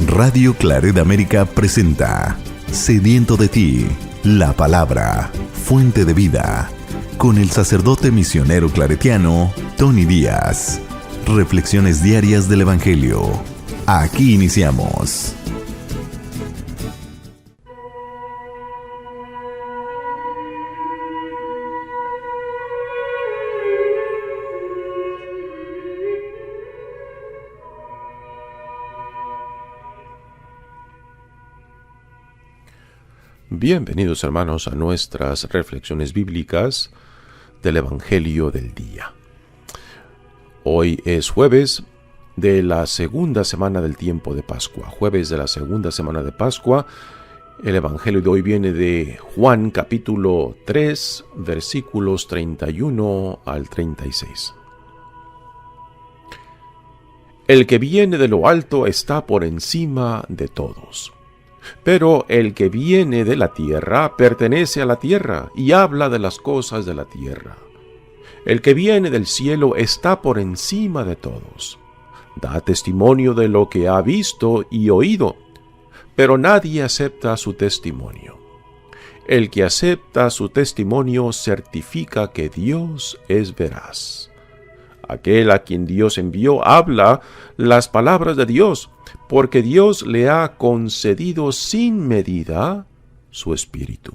Radio Claret América presenta Sediento de ti, la palabra, fuente de vida, con el sacerdote misionero claretiano Tony Díaz. Reflexiones diarias del Evangelio. Aquí iniciamos. Bienvenidos, hermanos, a nuestras reflexiones bíblicas del Evangelio del día. Hoy es jueves de la segunda semana del tiempo de Pascua. Jueves de la segunda semana de Pascua. El Evangelio de hoy viene de Juan capítulo 3, versículos 31 al 36. El que viene de lo alto está por encima de todos. Pero el que viene de la tierra pertenece a la tierra y habla de las cosas de la tierra. El que viene del cielo está por encima de todos. Da testimonio de lo que ha visto y oído, pero nadie acepta su testimonio. El que acepta su testimonio certifica que Dios es veraz. Aquel a quien Dios envió habla las palabras de Dios, porque Dios le ha concedido sin medida su Espíritu.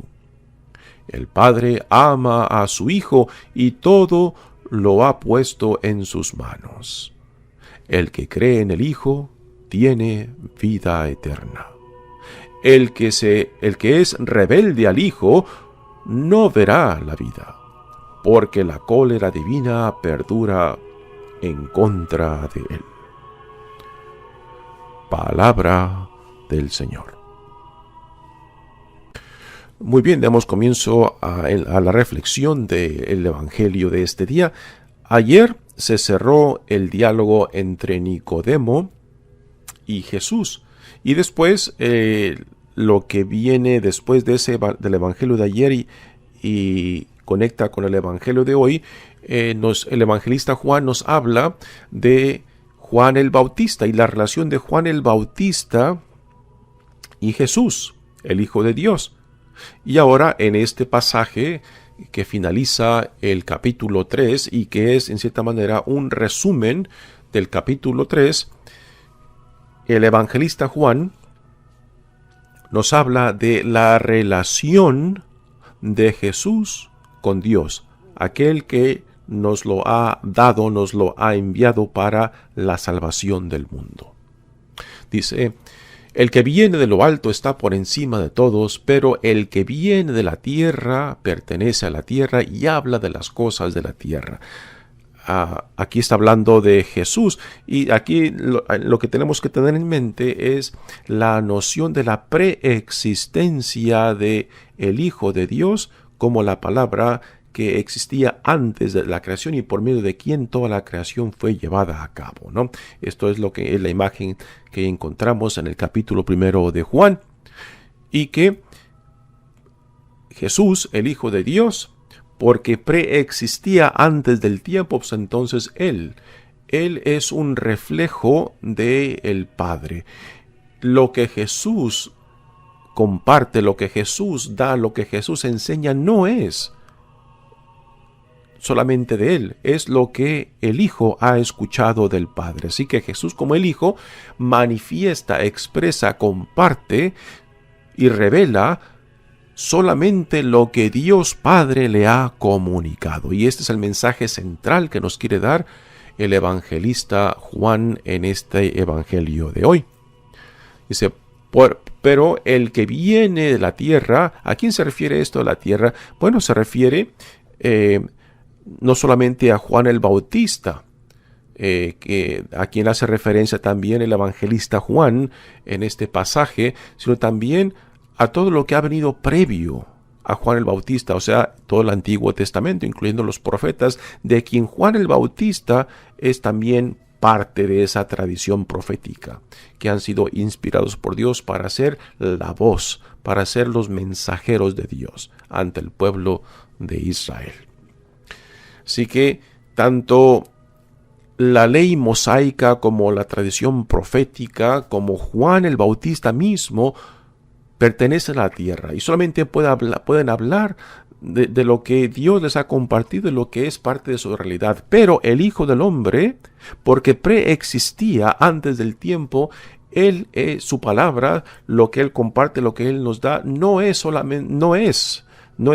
El Padre ama a su Hijo y todo lo ha puesto en sus manos. El que cree en el Hijo tiene vida eterna. El que es rebelde al Hijo no verá la vida, porque la cólera divina perdura en contra de él. Palabra del Señor. Muy bien, damos comienzo a la reflexión del Evangelio de este día. Ayer se cerró el diálogo entre Nicodemo y Jesús. Y después, lo que viene después del Evangelio de ayer y conecta con el Evangelio de hoy, el evangelista Juan nos habla de Juan el Bautista y la relación de Juan el Bautista y Jesús, el Hijo de Dios. Y ahora en este pasaje que finaliza el capítulo 3 y que es en cierta manera un resumen del capítulo 3, el evangelista Juan nos habla de la relación de Jesús con Dios, aquel que nos lo ha dado, nos lo ha enviado para la salvación del mundo. Dice, el que viene de lo alto está por encima de todos, pero el que viene de la tierra pertenece a la tierra y habla de las cosas de la tierra. Aquí está hablando de Jesús, y aquí lo que tenemos que tener en mente es la noción de la preexistencia de el Hijo de Dios como la palabra que existía antes de la creación y por medio de quien toda la creación fue llevada a cabo, ¿no? Esto es lo que es la imagen que encontramos en el capítulo 1 de Juan, y que Jesús, el Hijo de Dios, porque preexistía antes del tiempo, pues entonces Él es un reflejo del Padre. Lo que Jesús comparte, lo que Jesús da, lo que Jesús enseña no es solamente de Él, es lo que el Hijo ha escuchado del Padre. Así que Jesús, como el Hijo, manifiesta, expresa, comparte y revela solamente lo que Dios Padre le ha comunicado. Y este es el mensaje central que nos quiere dar el evangelista Juan en este evangelio de hoy. Dice, pero el que viene de la tierra, ¿a quién se refiere esto de la tierra? Bueno, se refiere no solamente a Juan el Bautista, a quien hace referencia también el evangelista Juan en este pasaje, sino también a todo lo que ha venido previo a Juan el Bautista, o sea, todo el Antiguo Testamento, incluyendo los profetas, de quien Juan el Bautista es también parte de esa tradición profética, que han sido inspirados por Dios para ser la voz, para ser los mensajeros de Dios ante el pueblo de Israel. Así que tanto la ley mosaica, como la tradición profética, como Juan el Bautista mismo, pertenecen a la tierra y solamente pueden hablar de lo que Dios les ha compartido y lo que es parte de su realidad. Pero el Hijo del Hombre, porque preexistía antes del tiempo, Él, su palabra, lo que Él comparte, lo que Él nos da, no es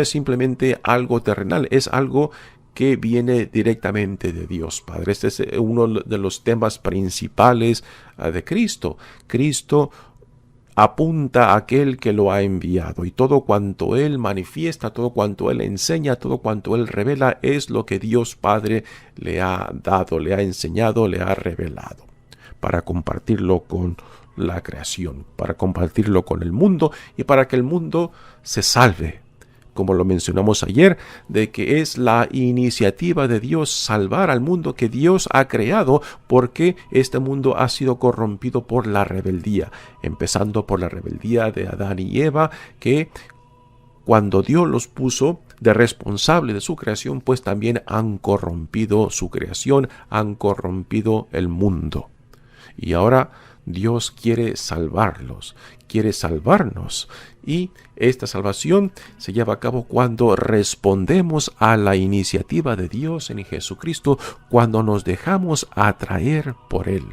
simplemente algo terrenal, es algo que viene directamente de Dios Padre. Este es uno de los temas principales de Cristo. Cristo apunta a aquel que lo ha enviado, y todo cuanto Él manifiesta, todo cuanto Él enseña, todo cuanto Él revela es lo que Dios Padre le ha dado, le ha enseñado, le ha revelado, para compartirlo con la creación, para compartirlo con el mundo y para que el mundo se salve. Como lo mencionamos ayer, de que es la iniciativa de Dios salvar al mundo que Dios ha creado, porque este mundo ha sido corrompido por la rebeldía, empezando por la rebeldía de Adán y Eva, que cuando Dios los puso de responsable de su creación, pues también han corrompido su creación, han corrompido el mundo. Y ahora Dios quiere salvarlos, quiere salvarnos, y esta salvación se lleva a cabo cuando respondemos a la iniciativa de Dios en Jesucristo, cuando nos dejamos atraer por Él.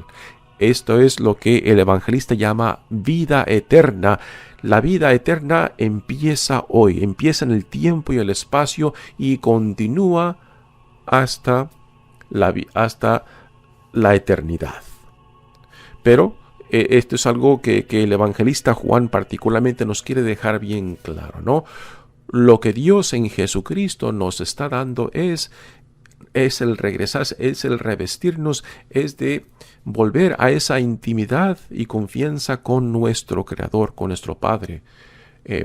Esto es lo que el evangelista llama vida eterna. La vida eterna empieza hoy, empieza en el tiempo y el espacio y continúa hasta la eternidad. Pero esto es algo que el evangelista Juan particularmente nos quiere dejar bien claro, ¿no? Lo que Dios en Jesucristo nos está dando es el regresar, es el revestirnos, es de volver a esa intimidad y confianza con nuestro Creador, con nuestro Padre,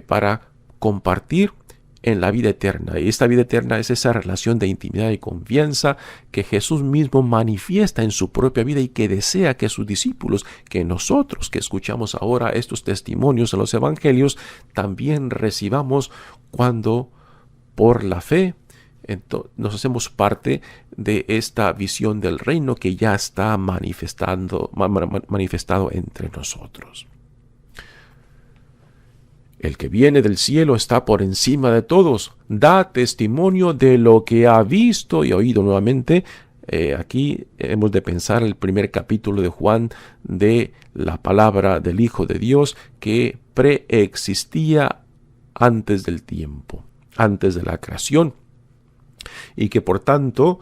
para compartir en la vida eterna. Y esta vida eterna es esa relación de intimidad y confianza que Jesús mismo manifiesta en su propia vida y que desea que sus discípulos, que nosotros que escuchamos ahora estos testimonios en los evangelios, también recibamos cuando por la fe nos hacemos parte de esta visión del reino que ya está manifestado entre nosotros. El que viene del cielo está por encima de todos, da testimonio de lo que ha visto y oído. Nuevamente, aquí hemos de pensar el primer capítulo de Juan de la palabra del Hijo de Dios que preexistía antes del tiempo, antes de la creación, y que por tanto,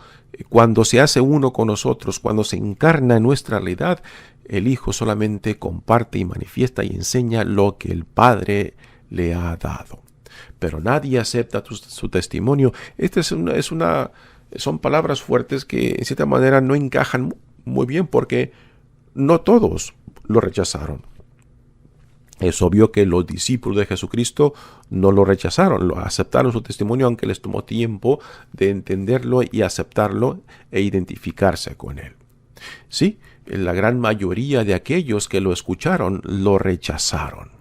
cuando se hace uno con nosotros, cuando se encarna en nuestra realidad, el Hijo solamente comparte y manifiesta y enseña lo que el Padre le ha dado. Pero nadie acepta su testimonio. Son palabras fuertes que en cierta manera no encajan muy bien, porque no todos lo rechazaron. Es obvio que los discípulos de Jesucristo no lo rechazaron, lo aceptaron su testimonio, aunque les tomó tiempo de entenderlo y aceptarlo e identificarse con él. Sí, la gran mayoría de aquellos que lo escucharon lo rechazaron.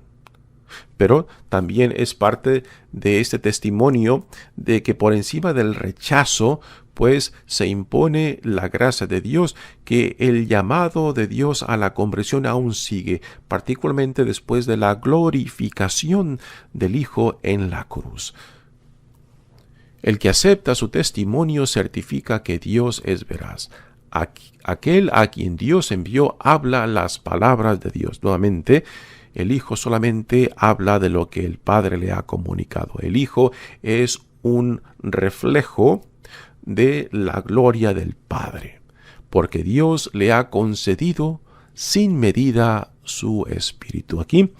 Pero también es parte de este testimonio de que por encima del rechazo, pues se impone la gracia de Dios, que el llamado de Dios a la conversión aún sigue, particularmente después de la glorificación del Hijo en la cruz. El que acepta su testimonio certifica que Dios es veraz. Aquel a quien Dios envió habla las palabras de Dios. Nuevamente, el Hijo solamente habla de lo que el Padre le ha comunicado. El Hijo es un reflejo de la gloria del Padre, porque Dios le ha concedido sin medida su Espíritu. Aquí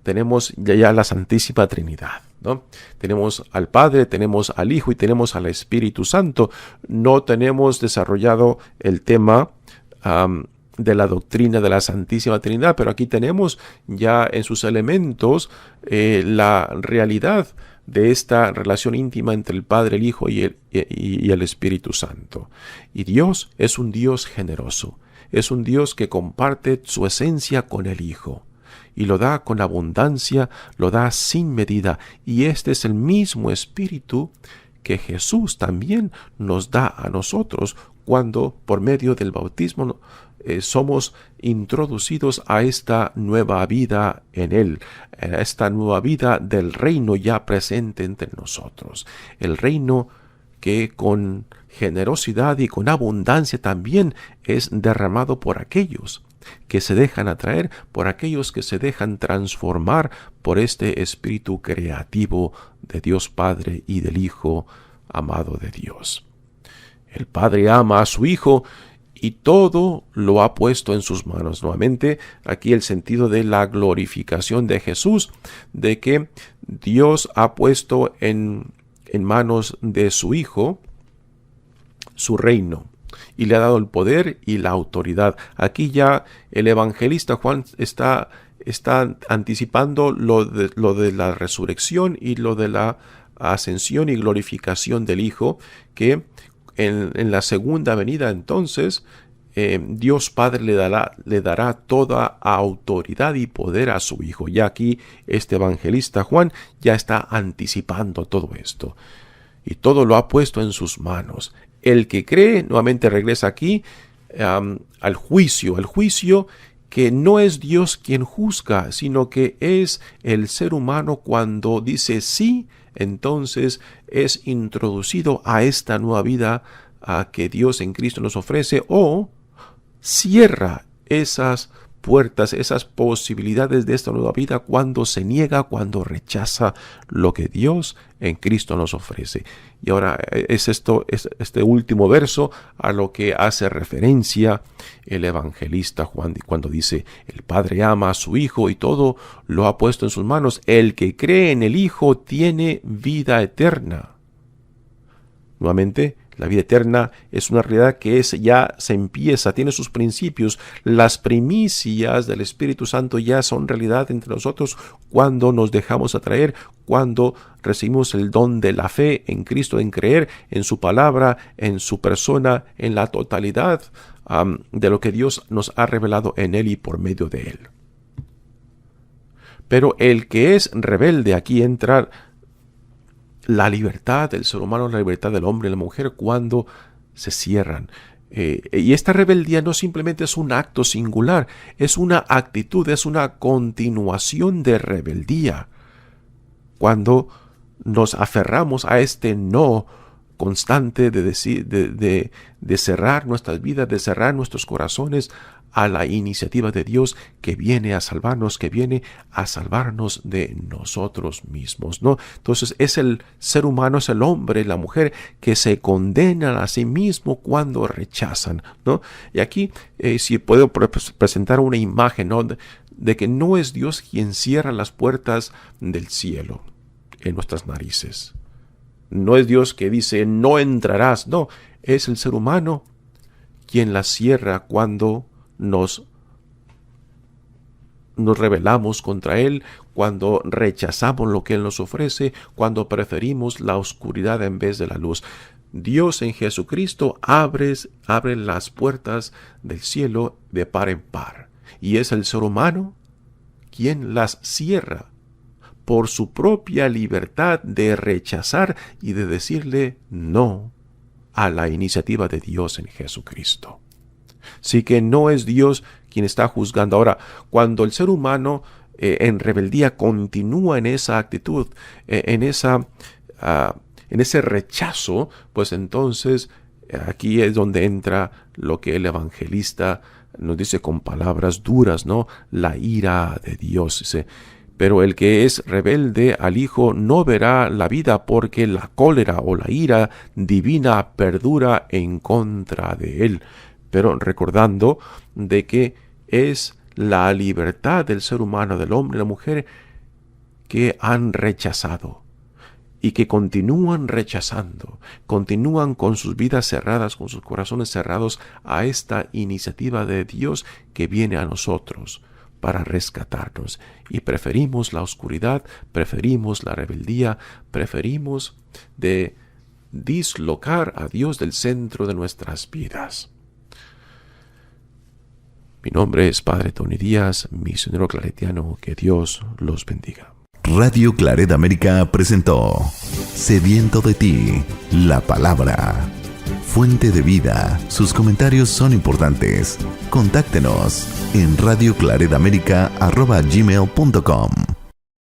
tenemos ya la Santísima Trinidad, ¿no? Tenemos al Padre, tenemos al Hijo y tenemos al Espíritu Santo. No tenemos desarrollado el tema de la doctrina de la Santísima Trinidad, pero aquí tenemos ya en sus elementos la realidad de esta relación íntima entre el Padre, el Hijo y el Espíritu Santo. Y Dios es un Dios generoso, es un Dios que comparte su esencia con el Hijo, y lo da con abundancia, lo da sin medida, y este es el mismo Espíritu que Jesús también nos da a nosotros cuando por medio del bautismo somos introducidos a esta nueva vida en Él, a esta nueva vida del reino ya presente entre nosotros. El reino que con generosidad y con abundancia también es derramado por aquellos que se dejan atraer, por aquellos que se dejan transformar por este espíritu creativo de Dios Padre y del Hijo amado de Dios. El Padre ama a su Hijo y todo lo ha puesto en sus manos. Nuevamente, aquí el sentido de la glorificación de Jesús, de que Dios ha puesto en manos de su Hijo su reino y le ha dado el poder y la autoridad. Aquí ya el evangelista Juan está anticipando lo de la resurrección y lo de la ascensión y glorificación del Hijo, que en la segunda venida entonces Dios Padre le dará toda autoridad y poder a su Hijo. Ya aquí este evangelista Juan ya está anticipando todo esto. Y todo lo ha puesto en sus manos. El que cree, nuevamente regresa aquí al juicio que no es Dios quien juzga, sino que es el ser humano cuando dice sí, entonces es introducido a esta nueva vida que Dios en Cristo nos ofrece, o cierra esas puertas, esas posibilidades de esta nueva vida cuando se niega, cuando rechaza lo que Dios en Cristo nos ofrece. Y ahora es este último verso a lo que hace referencia el evangelista Juan cuando dice: el Padre ama a su Hijo y todo lo ha puesto en sus manos. El que cree en el Hijo tiene vida eterna. Nuevamente, la vida eterna es una realidad que ya se empieza, tiene sus principios. Las primicias del Espíritu Santo ya son realidad entre nosotros cuando nos dejamos atraer, cuando recibimos el don de la fe en Cristo, en creer en su palabra, en su persona, en la totalidad de lo que Dios nos ha revelado en Él y por medio de Él. Pero el que es rebelde, aquí entra la libertad del ser humano, la libertad del hombre y la mujer cuando se cierran. Y esta rebeldía no simplemente es un acto singular, es una actitud, es una continuación de rebeldía. Cuando nos aferramos a este no constante de cerrar nuestras vidas, de cerrar nuestros corazones a la iniciativa de Dios que viene a salvarnos, que viene a salvarnos de nosotros mismos, ¿no? Entonces es el ser humano, es el hombre, la mujer que se condenan a sí mismo cuando rechazan, ¿no? Y aquí si puedo presentar una imagen, ¿no? de que no es Dios quien cierra las puertas del cielo en nuestras narices. No es Dios que dice no entrarás, no, es el ser humano quien las cierra cuando nos rebelamos contra Él, cuando rechazamos lo que Él nos ofrece, cuando preferimos la oscuridad en vez de la luz. Dios en Jesucristo abre las puertas del cielo de par en par, y es el ser humano quien las cierra por su propia libertad de rechazar y de decirle no a la iniciativa de Dios en Jesucristo. Sí que no es Dios quien está juzgando. Ahora, cuando el ser humano en rebeldía continúa en esa actitud, en ese rechazo, pues entonces aquí es donde entra lo que el evangelista nos dice con palabras duras, ¿no? La ira de Dios. Dice: pero el que es rebelde al Hijo no verá la vida, porque la cólera o la ira divina perdura en contra de él. Pero recordando de que es la libertad del ser humano, del hombre y la mujer, que han rechazado y que continúan rechazando, continúan con sus vidas cerradas, con sus corazones cerrados a esta iniciativa de Dios que viene a nosotros para rescatarnos. Y preferimos la oscuridad, preferimos la rebeldía, preferimos de dislocar a Dios del centro de nuestras vidas. Mi nombre es Padre Tony Díaz, misionero claretiano. Que Dios los bendiga. Radio Claret América presentó Sediento de ti, la palabra. fuente de vida. Sus comentarios son importantes. Contáctenos en radioclaredamerica@gmail.com.